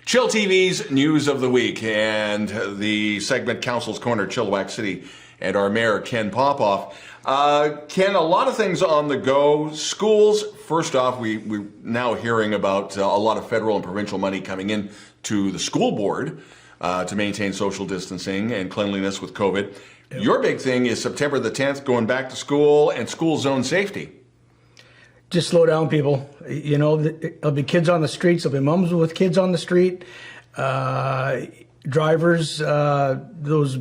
chillTV's News of the Week and the segment Council's Corner, Chilliwack City, and our Mayor Ken Popove. Ken, a lot of things on the go. Schools, first off, we're now hearing about a lot of federal and provincial money coming in to the school board to maintain social distancing and cleanliness with COVID. Yep. Your big thing is September the 10th, going back to school and school zone safety. Just slow down, people. You know, there'll be kids on the streets. There'll be moms with kids on the street. Drivers, those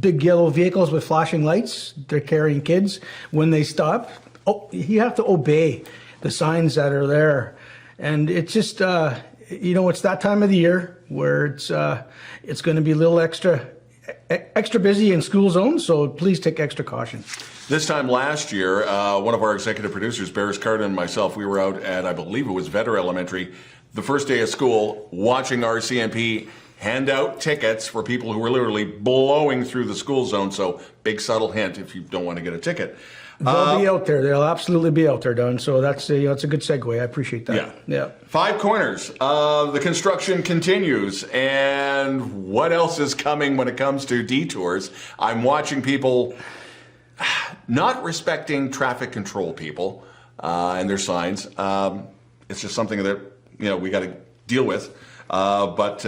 big yellow vehicles with flashing lights, they're carrying kids. When they stop, you have to obey the signs that are there. And it's just, you know, it's that time of the year where it's going to be a little extra busy in school zones, so please take extra caution. This time last year, one of our executive producers, Barris Carden, and myself, we were out at, I believe it was Vetter Elementary, the first day of school, watching our CMP hand out tickets for people who were literally blowing through the school zone. So big subtle hint if you don't want to get a ticket. They'll be out there. They'll absolutely be out there, Don. So that's it's a good segue. I appreciate that. Yeah. Five Corners. The construction continues. And what else is coming when it comes to detours? I'm watching people not respecting traffic control people and their signs. It's just something that, you know, we got to deal with. But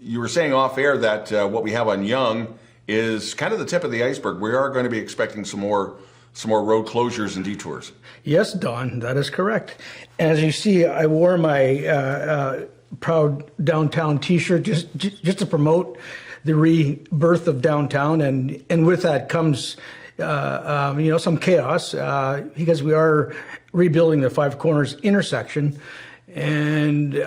you were saying off air that what we have on Yonge is kind of the tip of the iceberg. We are going to be expecting some more road closures and detours. Yes, Don, that is correct. As you see, I wore my Proud Downtown t-shirt just to promote the rebirth of downtown, and with that comes you know, some chaos because we are rebuilding the Five Corners intersection, and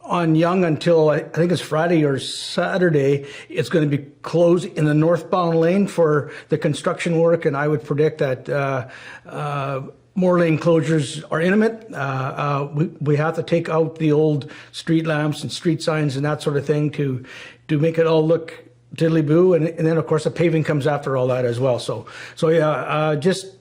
on Yonge until I think it's Friday or Saturday, it's going to be closed in the northbound lane for the construction work, and I would predict that more lane closures are imminent. We have to take out the old street lamps and street signs and that sort of thing to make it all look diddly-boo, and then of course the paving comes after all that as well. So yeah, just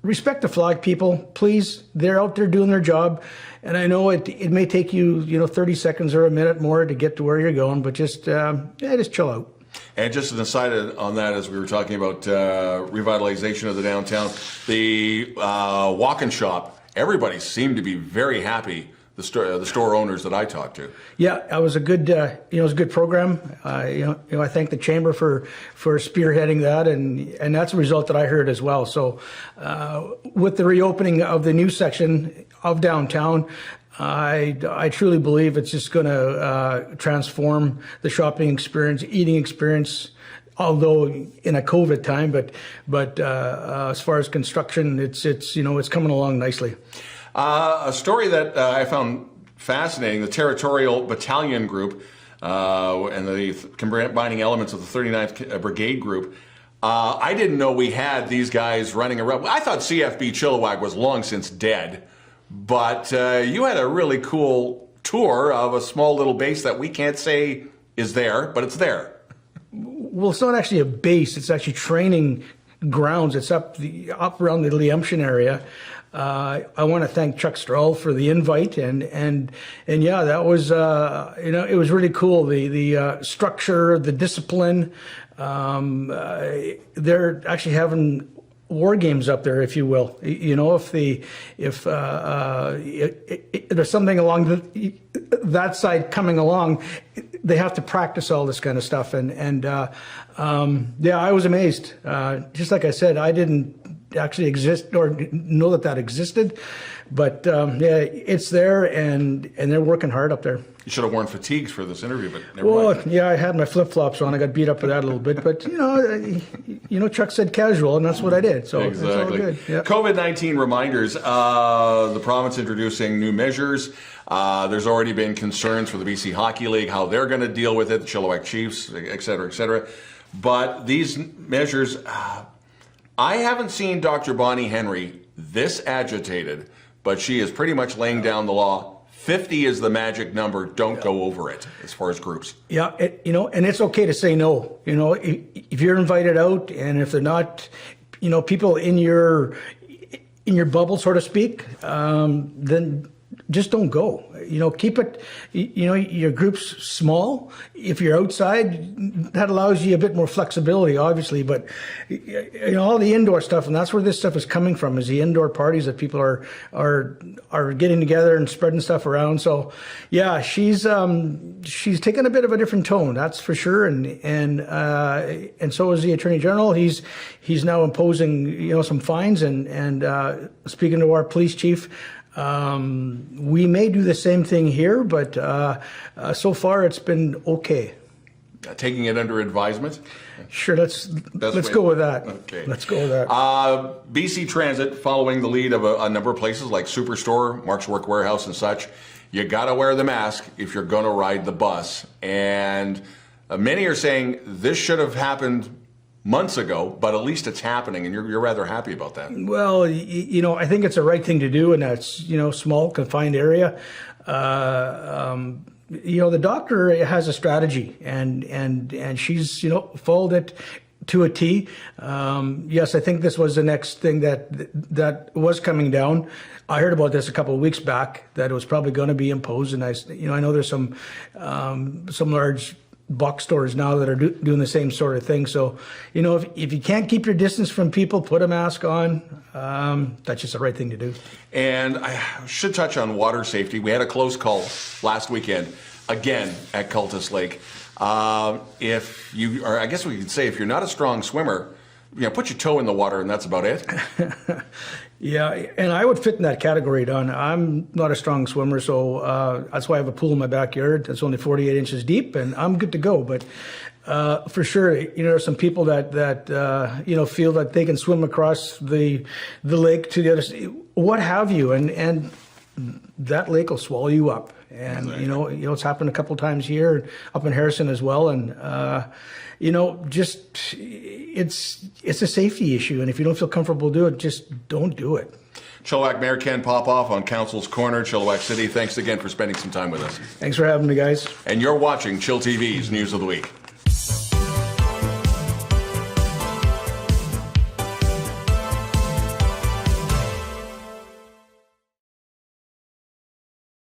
respect the flag, people, please. They're out there doing their job. And I know it may take you, 30 seconds or a minute more to get to where you're going, but just chill out. And just an aside on that, as we were talking about revitalization of the downtown, the walk-in shop, everybody seemed to be very happy. The store owners that I talked to. Yeah, it was a good, it was a good program. I thank the chamber for spearheading that, and that's a result that I heard as well. So, with the reopening of the new section of downtown, I truly believe it's just going to transform the shopping experience, eating experience. Although in a COVID time, but as far as construction, it's coming along nicely. A story that I found fascinating, the Territorial Battalion Group and the combining elements of the 39th Brigade Group. I didn't know we had these guys running around. I thought CFB Chilliwack was long since dead, but you had a really cool tour of a small little base that we can't say is there, but it's there. Well, it's not actually a base. It's actually training grounds. It's up around the Liemption area. I want to thank Chuck Strahl for the invite, and yeah, that was it was really cool. The structure, the discipline. They're actually having war games up there, if you will. If there's something along that side coming along, they have to practice all this kind of stuff, and yeah, I was amazed. Just like I said, I didn't actually exist or know that existed, but yeah, it's there, and they're working hard up there. You should have worn fatigues for this interview, but never mind. Yeah, I had my flip-flops on. I got beat up for that a little bit, but Chuck said casual, and that's what I did. So exactly. It's all good. Yeah. COVID-19 reminders. The province introducing new measures. There's already been concerns for the BC Hockey League, how they're going to deal with it, the Chilliwack Chiefs, et cetera, et cetera. But these measures, I haven't seen Dr. Bonnie Henry this agitated, but she is pretty much laying down the law 50 is the magic number. Don't go over it as far as groups. Yeah, and it's okay to say no. If you're invited out, and if they're not, people in your bubble, so to speak, then just don't go. Keep it, your group's small. If you're outside, that allows you a bit more flexibility, obviously. But, all the indoor stuff, and that's where this stuff is coming from, is the indoor parties that people are getting together and spreading stuff around. So, yeah, she's taken a bit of a different tone, that's for sure. And so is the Attorney General. He's now imposing, some fines and speaking to our police chief. We may do the same thing here, but so far it's been okay. Taking it under advisement? Sure, let's go with that. Okay. Let's go with that. BC Transit, following the lead of a number of places like Superstore, Mark's Work Warehouse and such, you got to wear the mask if you're going to ride the bus. And many are saying this should have happened months ago, but at least it's happening, and you're rather happy about that. Well, I think it's the right thing to do in that, small, confined area. The doctor has a strategy, and she's, followed it to a T. Yes, I think this was the next thing that was coming down. I heard about this a couple of weeks back, that it was probably going to be imposed, and I know there's some large box stores now that are doing the same sort of thing. So, if you can't keep your distance from people, put a mask on. That's just the right thing to do. And I should touch on water safety. We had a close call last weekend, again, at Cultus Lake. If you are, I guess we could say, if you're not a strong swimmer, put your toe in the water and that's about it. Yeah, and I would fit in that category, Don. I'm not a strong swimmer, so that's why I have a pool in my backyard that's only 48 inches deep, and I'm good to go. But for sure, there are some people that feel that they can swim across the lake to the other side, what have you, and that lake will swallow you up. And it's happened a couple times here, up in Harrison as well, and it's a safety issue, and if you don't feel comfortable doing it, just don't do it. Chilliwack Mayor Ken Popove on Council's Corner, Chilliwack City. Thanks again for spending some time with us. Thanks for having me, guys. And you're watching Chill TV's News of the Week.